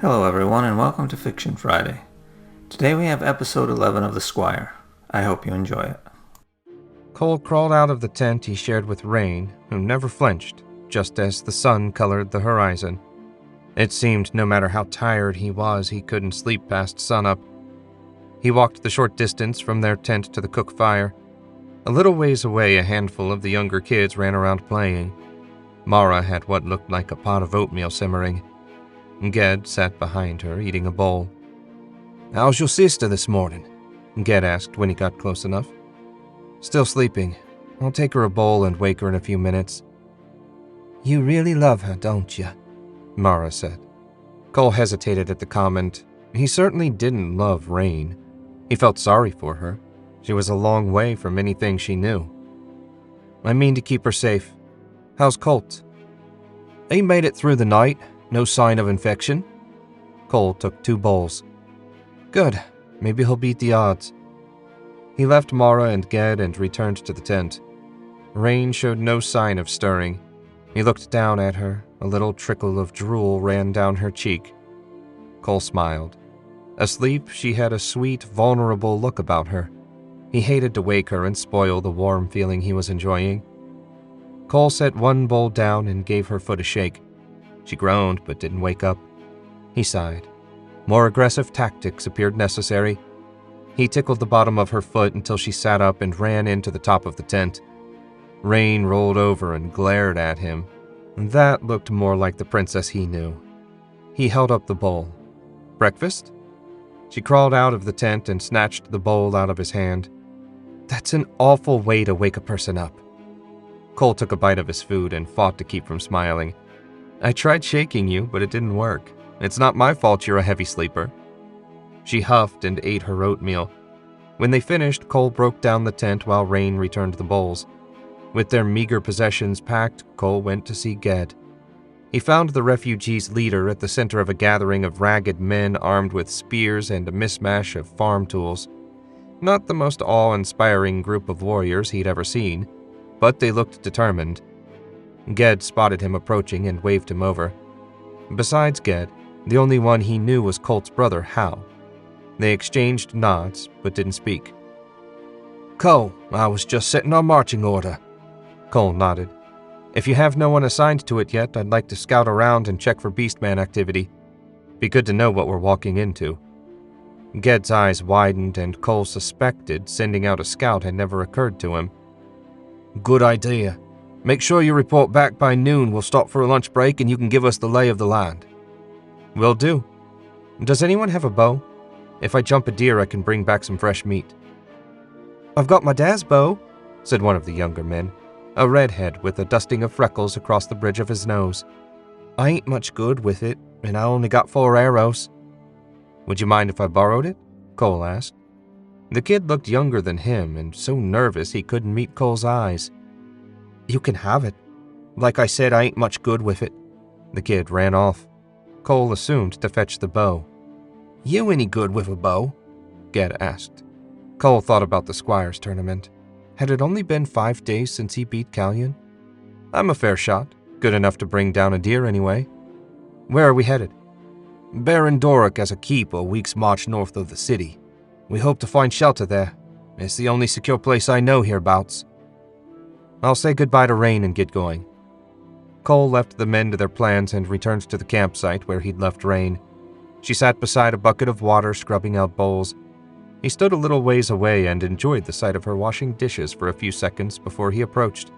Hello everyone and welcome to Fiction Friday. Today we have episode 11 of The Squire. I hope you enjoy it. Cole crawled out of the tent he shared with Rain, who never flinched, just as the sun colored the horizon. It seemed no matter how tired he was, he couldn't sleep past sunup. He walked the short distance from their tent to the cook fire. A little ways away, a handful of the younger kids ran around playing. Mara had what looked like a pot of oatmeal simmering. Ged sat behind her, eating a bowl. "How's your sister this morning?" Ged asked when he got close enough. "Still sleeping. I'll take her a bowl and wake her in a few minutes." "You really love her, don't you?" Mara said. Cole hesitated at the comment. He certainly didn't love Rain. He felt sorry for her. She was a long way from anything she knew. "I mean to keep her safe. How's Colt?" "He made it through the night. No sign of infection." Cole took 2 bowls. "Good. Maybe he'll beat the odds." He left Mara and Ged and returned to the tent. Rain showed no sign of stirring. He looked down at her. A little trickle of drool ran down her cheek. Cole smiled. Asleep, she had a sweet, vulnerable look about her. He hated to wake her and spoil the warm feeling he was enjoying. Cole set 1 bowl down and gave her foot a shake. She groaned but didn't wake up. He sighed. More aggressive tactics appeared necessary. He tickled the bottom of her foot until she sat up and ran into the top of the tent. Rain rolled over and glared at him. That looked more like the princess he knew. He held up the bowl. "Breakfast?" She crawled out of the tent and snatched the bowl out of his hand. "That's an awful way to wake a person up." Cole took a bite of his food and fought to keep from smiling. "I tried shaking you, but it didn't work. It's not my fault you're a heavy sleeper." She huffed and ate her oatmeal. When they finished, Cole broke down the tent while Rain returned the bowls. With their meager possessions packed, Cole went to see Ged. He found the refugees' leader at the center of a gathering of ragged men armed with spears and a mismatch of farm tools. Not the most awe-inspiring group of warriors he'd ever seen, but they looked determined. Ged spotted him approaching and waved him over. Besides Ged, the only one he knew was Colt's brother, Hal. They exchanged nods, but didn't speak. "Cole, I was just setting our marching order." Cole nodded. "If you have no one assigned to it yet, I'd like to scout around and check for Beastman activity. Be good to know what we're walking into." Ged's eyes widened, and Cole suspected sending out a scout had never occurred to him. "Good idea. Make sure you report back by noon. We'll stop for a lunch break and you can give us the lay of the land." "Will do. Does anyone have a bow? If I jump a deer, I can bring back some fresh meat." "I've got my dad's bow," said one of the younger men, a redhead with a dusting of freckles across the bridge of his nose. "I ain't much good with it, and I only got 4 arrows." "Would you mind if I borrowed it?" Cole asked. The kid looked younger than him and so nervous he couldn't meet Cole's eyes. "You can have it. Like I said, I ain't much good with it." The kid ran off. Cole assumed to fetch the bow. "You any good with a bow?" Ged asked. Cole thought about the Squire's tournament. Had it only been 5 days since he beat Callion? "I'm a fair shot. Good enough to bring down a deer anyway." "Where are we headed?" "Baron Doric has a keep a week's march north of the city. We hope to find shelter there. It's the only secure place I know hereabouts." "I'll say goodbye to Rain and get going." Cole left the men to their plans and returned to the campsite where he'd left Rain. She sat beside a bucket of water, scrubbing out bowls. He stood a little ways away and enjoyed the sight of her washing dishes for a few seconds before he approached.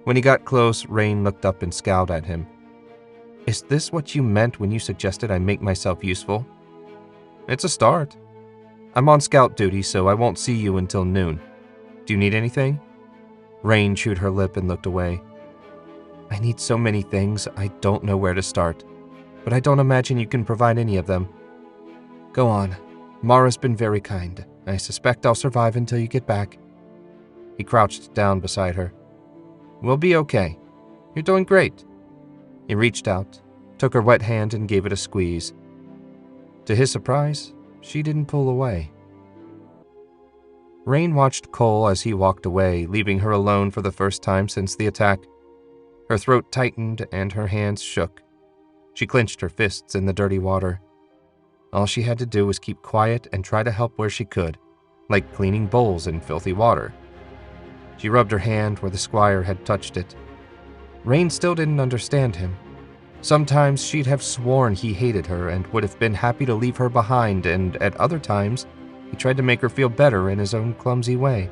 When he got close, Rain looked up and scowled at him. "Is this what you meant when you suggested I make myself useful?" "It's a start. I'm on scout duty, so I won't see you until noon. Do you need anything?" Rain chewed her lip and looked away. "I need so many things, I don't know where to start, but I don't imagine you can provide any of them." "Go on. Mara's been very kind. I suspect I'll survive until you get back." He crouched down beside her. "We'll be okay. You're doing great." He reached out, took her wet hand and gave it a squeeze. To his surprise, she didn't pull away. Rain watched Cole as he walked away, leaving her alone for the first time since the attack. Her throat tightened and her hands shook. She clenched her fists in the dirty water. All she had to do was keep quiet and try to help where she could, like cleaning bowls in filthy water. She rubbed her hand where the Squire had touched it. Rain still didn't understand him. Sometimes she'd have sworn he hated her and would have been happy to leave her behind, and at other times, he tried to make her feel better in his own clumsy way.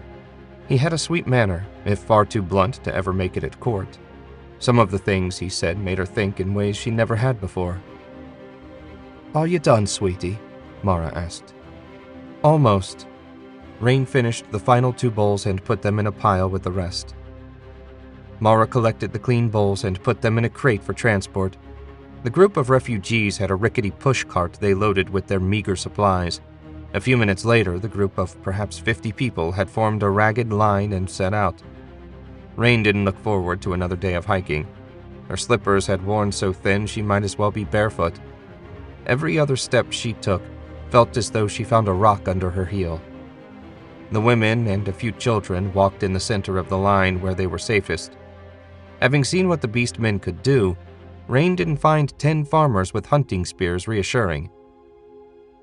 He had a sweet manner, if far too blunt to ever make it at court. Some of the things he said made her think in ways she never had before. "Are you done, sweetie?" Mara asked. "Almost." Rain finished the final 2 bowls and put them in a pile with the rest. Mara collected the clean bowls and put them in a crate for transport. The group of refugees had a rickety pushcart they loaded with their meager supplies. A few minutes later, the group of perhaps 50 people had formed a ragged line and set out. Rain didn't look forward to another day of hiking. Her slippers had worn so thin she might as well be barefoot. Every other step she took felt as though she found a rock under her heel. The women and a few children walked in the center of the line where they were safest. Having seen what the beastmen could do, Rain didn't find 10 farmers with hunting spears reassuring.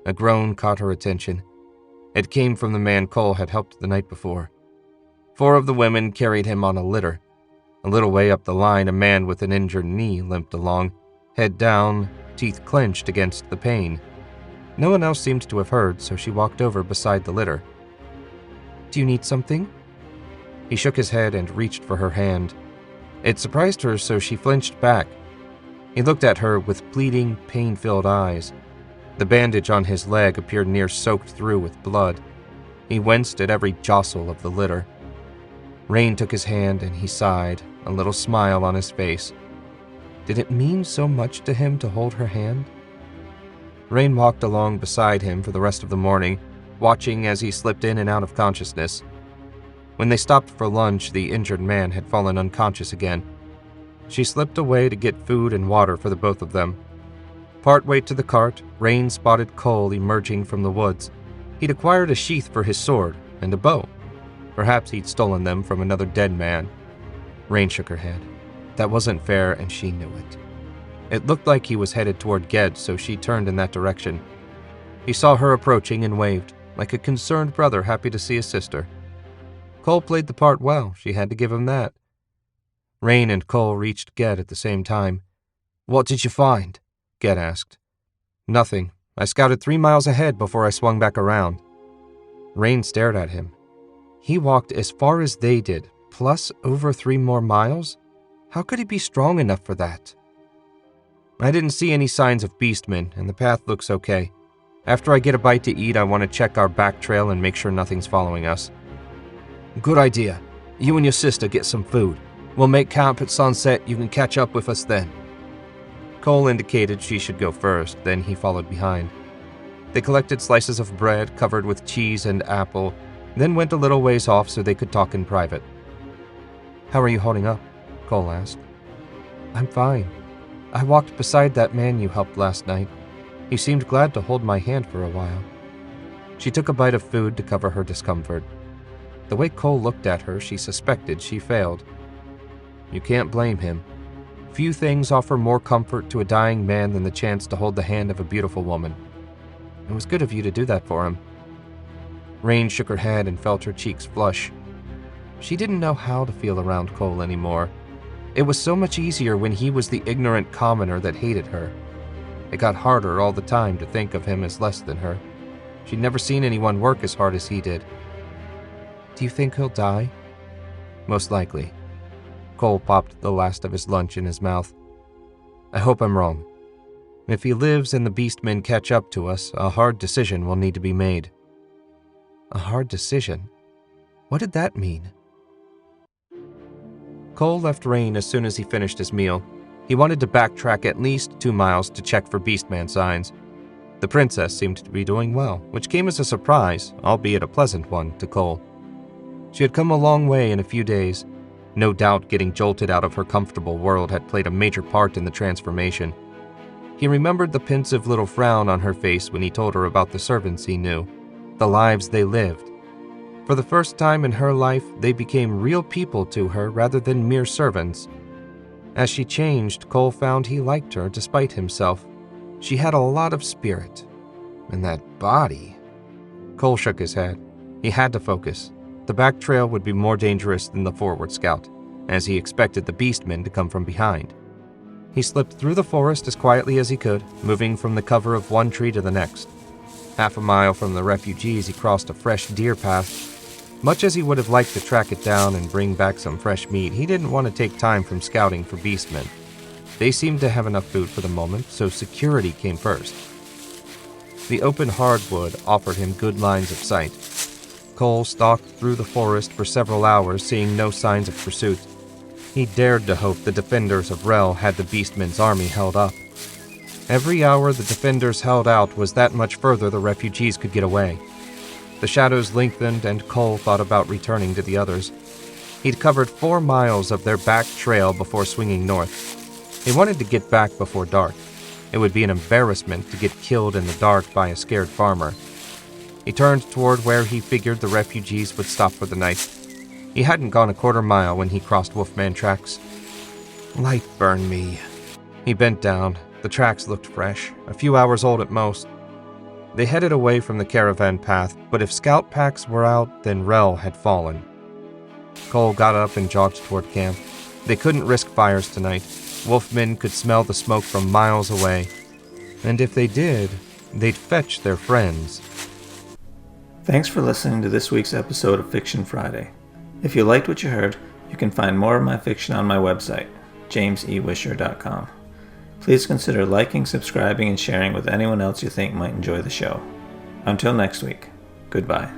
A groan caught her attention. It came from the man Cole had helped the night before. 4 of the women carried him on a litter. A little way up the line, a man with an injured knee limped along, head down, teeth clenched against the pain. No one else seemed to have heard, so she walked over beside the litter. "Do you need something?" He shook his head and reached for her hand. It surprised her, so she flinched back. He looked at her with pleading, pain-filled eyes. The bandage on his leg appeared near soaked through with blood. He winced at every jostle of the litter. Rain took his hand and he sighed, a little smile on his face. Did it mean so much to him to hold her hand? Rain walked along beside him for the rest of the morning, watching as he slipped in and out of consciousness. When they stopped for lunch, the injured man had fallen unconscious again. She slipped away to get food and water for the both of them. Partway to the cart, Rain spotted Cole emerging from the woods. He'd acquired a sheath for his sword and a bow. Perhaps he'd stolen them from another dead man. Rain shook her head. That wasn't fair, and she knew it. It looked like he was headed toward Ged, so she turned in that direction. He saw her approaching and waved, like a concerned brother happy to see his sister. Cole played the part well, she had to give him that. Rain and Cole reached Ged at the same time. "What did you find?" Ged asked. "Nothing. I scouted 3 miles ahead before I swung back around." Rain stared at him. He walked as far as they did, plus over 3 more miles? How could he be strong enough for that? "I didn't see any signs of beastmen, and the path looks okay. After I get a bite to eat, I want to check our back trail and make sure nothing's following us." "Good idea. You and your sister get some food. We'll make camp at sunset. You can catch up with us then." Cole indicated she should go first, then he followed behind. They collected slices of bread covered with cheese and apple, then went a little ways off so they could talk in private. "How are you holding up?" Cole asked. "I'm fine. I walked beside that man you helped last night. He seemed glad to hold my hand for a while." She took a bite of food to cover her discomfort. The way Cole looked at her, she suspected she failed. You can't blame him. Few things offer more comfort to a dying man than the chance to hold the hand of a beautiful woman. It was good of you to do that for him. Rain shook her head and felt her cheeks flush. She didn't know how to feel around Cole anymore. It was so much easier when he was the ignorant commoner that hated her. It got harder all the time to think of him as less than her. She'd never seen anyone work as hard as he did. "Do you think he'll die?" "Most likely." Cole popped the last of his lunch in his mouth. "I hope I'm wrong. If he lives and the beastmen catch up to us, a hard decision will need to be made." A hard decision? What did that mean? Cole left Rain as soon as he finished his meal. He wanted to backtrack at least 2 miles to check for beastman signs. The princess seemed to be doing well, which came as a surprise, albeit a pleasant one, to Cole. She had come a long way in a few days. No doubt getting jolted out of her comfortable world had played a major part in the transformation. He remembered the pensive little frown on her face when he told her about the servants he knew, the lives they lived. For the first time in her life, they became real people to her rather than mere servants. As she changed, Cole found he liked her despite himself. She had a lot of spirit. And that body... Cole shook his head. He had to focus. The back trail would be more dangerous than the forward scout, as he expected the beastmen to come from behind. He slipped through the forest as quietly as he could, moving from the cover of one tree to the next. Half a mile from the refugees, he crossed a fresh deer path. Much as he would have liked to track it down and bring back some fresh meat, he didn't want to take time from scouting for beastmen. They seemed to have enough food for the moment, so security came first. The open hardwood offered him good lines of sight. Cole stalked through the forest for several hours, seeing no signs of pursuit. He dared to hope the defenders of Rel had the beastmen's army held up. Every hour the defenders held out was that much further the refugees could get away. The shadows lengthened, and Cole thought about returning to the others. He'd covered 4 miles of their back trail before swinging north. He wanted to get back before dark. It would be an embarrassment to get killed in the dark by a scared farmer. He turned toward where he figured the refugees would stop for the night. He hadn't gone a quarter mile when he crossed Wolfman tracks. Light burn me. He bent down. The tracks looked fresh, a few hours old at most. They headed away from the caravan path, but if scout packs were out, then Rel had fallen. Cole got up and jogged toward camp. They couldn't risk fires tonight. Wolfmen could smell the smoke from miles away. And if they did, they'd fetch their friends. Thanks for listening to this week's episode of Fiction Friday. If you liked what you heard, you can find more of my fiction on my website, jamesewisher.com. Please consider liking, subscribing, and sharing with anyone else you think might enjoy the show. Until next week, goodbye.